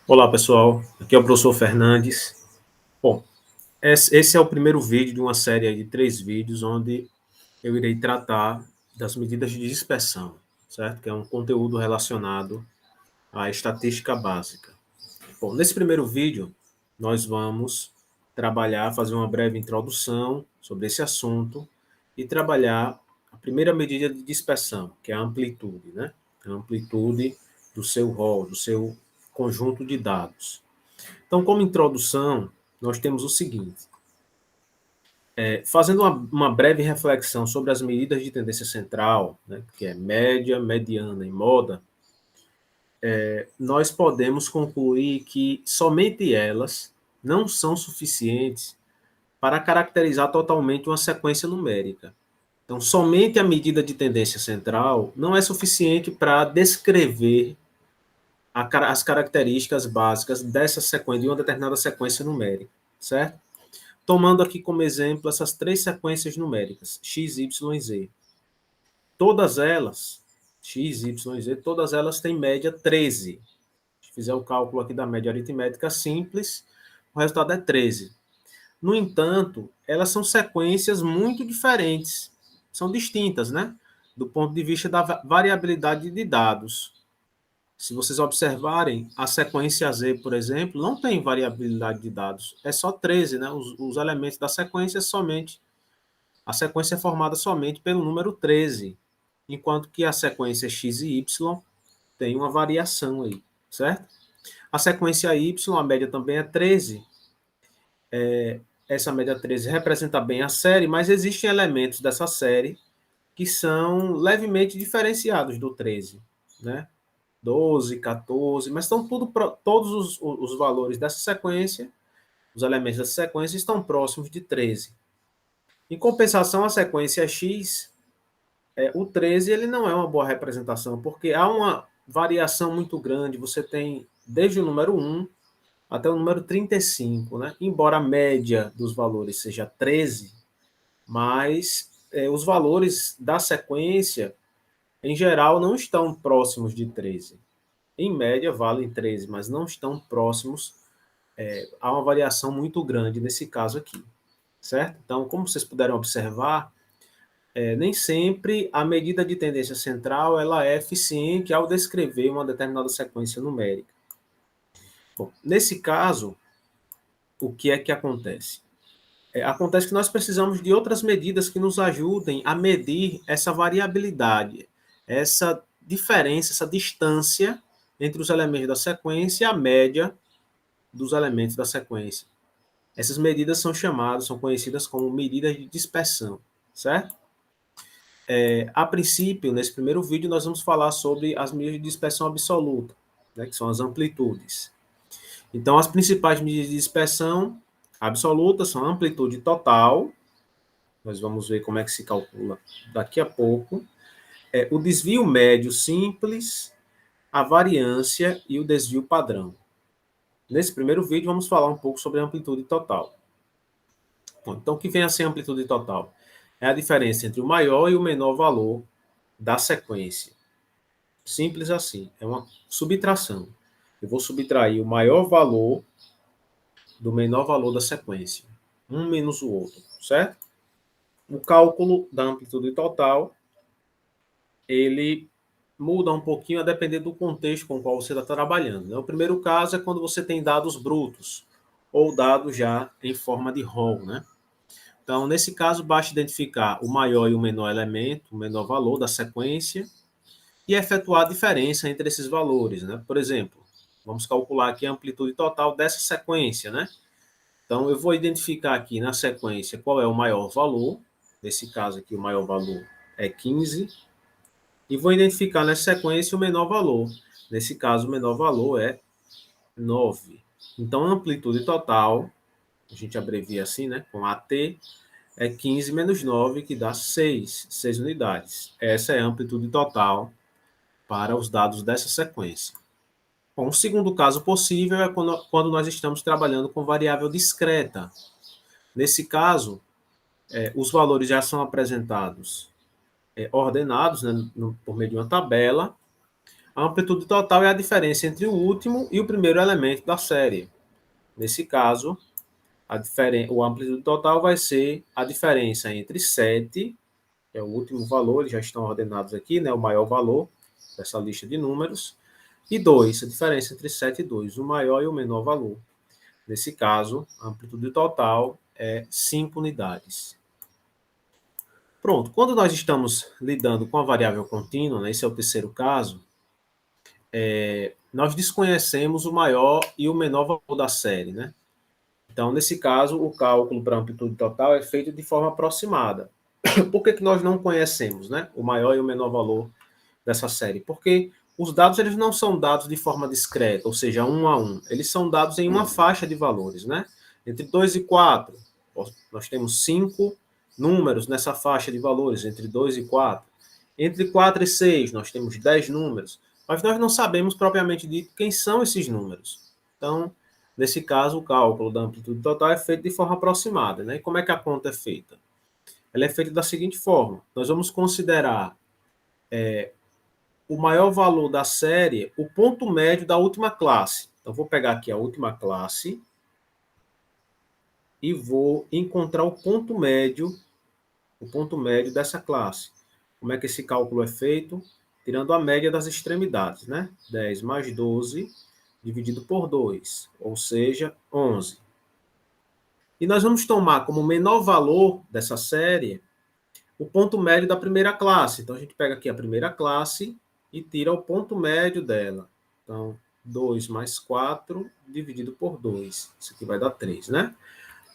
Olá, pessoal. Aqui é o professor Fernandes. Bom, esse é o primeiro vídeo de uma série de 3 vídeos onde eu irei tratar das medidas de dispersão, certo? Que é um conteúdo relacionado à estatística básica. Bom, nesse primeiro vídeo, nós vamos fazer uma breve introdução sobre esse assunto e trabalhar a primeira medida de dispersão, que é a amplitude, né? A amplitude do seu rol, do seu conjunto de dados. Então, como introdução, nós temos o seguinte: fazendo uma breve reflexão sobre as medidas de tendência central, né, que é média, mediana e moda, nós podemos concluir que somente elas não são suficientes para caracterizar totalmente uma sequência numérica. Então, somente a medida de tendência central não é suficiente para descrever as características básicas dessa sequência, de uma determinada sequência numérica, certo? Tomando aqui como exemplo essas 3 sequências numéricas, x, y e z. Todas elas, x, y e z, todas elas têm média 13. Se fizer o cálculo aqui da média aritmética simples, o resultado é 13. No entanto, elas são sequências muito diferentes, são distintas, né? Do ponto de vista da variabilidade de dados. Se vocês observarem, a sequência Z, por exemplo, não tem variabilidade de dados, é só 13, né? Os elementos da sequência somente. A sequência é formada somente pelo número 13, enquanto que a sequência X e Y tem uma variação aí, certo? A sequência Y, a média também é 13. Essa média 13 representa bem a série, mas existem elementos dessa série que são levemente diferenciados do 13, né? 12, 14, mas estão todos os valores dessa sequência, os elementos dessa sequência estão próximos de 13. Em compensação, a sequência X, o 13 ele não é uma boa representação, porque há uma variação muito grande. Você tem desde o número 1 até o número 35, né? Embora a média dos valores seja 13, mas os valores da sequência, em geral, não estão próximos de 13. Em média, valem 13, mas não estão próximos. Há uma variação muito grande nesse caso aqui, certo? Então, como vocês puderam observar, nem sempre a medida de tendência central ela é eficiente ao descrever uma determinada sequência numérica. Bom, nesse caso, o que é que acontece? Acontece que nós precisamos de outras medidas que nos ajudem a medir essa variabilidade, essa diferença, essa distância entre os elementos da sequência e a média dos elementos da sequência. Essas medidas são conhecidas como medidas de dispersão, certo? A princípio, nesse primeiro vídeo, nós vamos falar sobre as medidas de dispersão absoluta, né, que são as amplitudes. Então, as principais medidas de dispersão absoluta são a amplitude total, nós vamos ver como é que se calcula daqui a pouco, o desvio médio simples, a variância e o desvio padrão. Nesse primeiro vídeo, vamos falar um pouco sobre a amplitude total. Bom, então, o que vem a ser a amplitude total? É a diferença entre o maior e o menor valor da sequência. Simples assim, é uma subtração. Eu vou subtrair o maior valor do menor valor da sequência. Um menos o outro, certo? O cálculo da amplitude total, ele muda um pouquinho a depender do contexto com o qual você está trabalhando, né? O primeiro caso é quando você tem dados brutos, ou dados já em forma de rol, né? Então, nesse caso, basta identificar o maior e o menor elemento, o menor valor da sequência, e efetuar a diferença entre esses valores, né? Por exemplo, vamos calcular aqui a amplitude total dessa sequência, né? Então, eu vou identificar aqui na sequência qual é o maior valor, nesse caso aqui o maior valor é 15, e vou identificar nessa sequência o menor valor. Nesse caso, o menor valor é 9. Então, a amplitude total, a gente abrevia assim, né, com AT, é 15 menos 9, que dá 6 unidades. Essa é a amplitude total para os dados dessa sequência. Bom, o segundo caso possível é quando nós estamos trabalhando com variável discreta. Nesse caso, os valores já são apresentados ordenados, né, por meio de uma tabela. A amplitude total é a diferença entre o último e o primeiro elemento da série. Nesse caso, o amplitude total vai ser a diferença entre 7, que é o último valor, eles já estão ordenados aqui, né, o maior valor dessa lista de números, e 2, a diferença entre 7 e 2, o maior e o menor valor. Nesse caso, a amplitude total é 5 unidades. Pronto, quando nós estamos lidando com a variável contínua, né, esse é o terceiro caso, nós desconhecemos o maior e o menor valor da série, né? Então, nesse caso, o cálculo para a amplitude total é feito de forma aproximada. Por que nós não conhecemos, né, o maior e o menor valor dessa série? Porque os dados eles não são dados de forma discreta, ou seja, um a um. Eles são dados em uma faixa de valores, né? Entre 2 e 4, nós temos 5 números nessa faixa de valores, entre 2 e 4. Entre 4 e 6, nós temos 10 números, mas nós não sabemos propriamente dito quem são esses números. Então, nesse caso, o cálculo da amplitude total é feito de forma aproximada, né? E como é que a conta é feita? Ela é feita da seguinte forma: nós vamos considerar o maior valor da série, o ponto médio da última classe. Então, vou pegar aqui a última classe e vou encontrar o ponto médio dessa classe. Como é que esse cálculo é feito? Tirando a média das extremidades, né? 10 mais 12 dividido por 2, ou seja, 11. E nós vamos tomar como menor valor dessa série o ponto médio da primeira classe. Então, a gente pega aqui a primeira classe e tira o ponto médio dela. Então, 2 mais 4 dividido por 2. Isso aqui vai dar 3, né?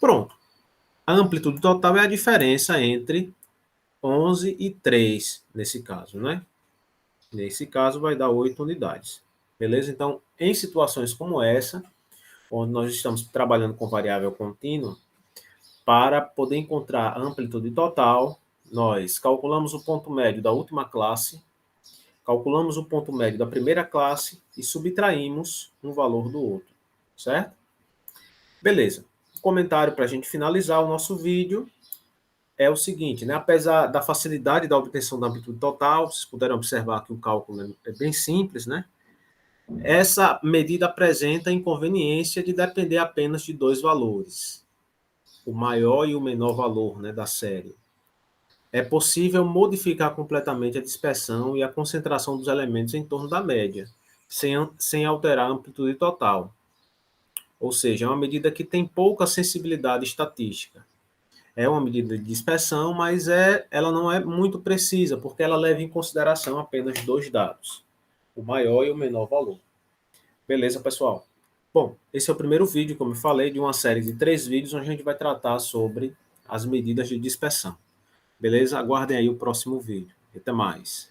Pronto. A amplitude total é a diferença entre 11 e 3, nesse caso, né? Nesse caso, vai dar 8 unidades. Beleza? Então, em situações como essa, onde nós estamos trabalhando com variável contínua, para poder encontrar a amplitude total, nós calculamos o ponto médio da última classe, calculamos o ponto médio da primeira classe e subtraímos um valor do outro, certo? Beleza. Um comentário para a gente finalizar o nosso vídeo é o seguinte, né? Apesar da facilidade da obtenção da amplitude total, vocês puderam observar que o cálculo é bem simples, né? Essa medida apresenta a inconveniência de depender apenas de dois valores, o maior e o menor valor, né, da série. É possível modificar completamente a dispersão e a concentração dos elementos em torno da média, sem alterar a amplitude total. Ou seja, é uma medida que tem pouca sensibilidade estatística. É uma medida de dispersão, mas ela não é muito precisa, porque ela leva em consideração apenas dois dados, o maior e o menor valor. Beleza, pessoal? Bom, esse é o primeiro vídeo, como eu falei, de uma série de 3 vídeos, onde a gente vai tratar sobre as medidas de dispersão. Beleza? Aguardem aí o próximo vídeo. Até mais.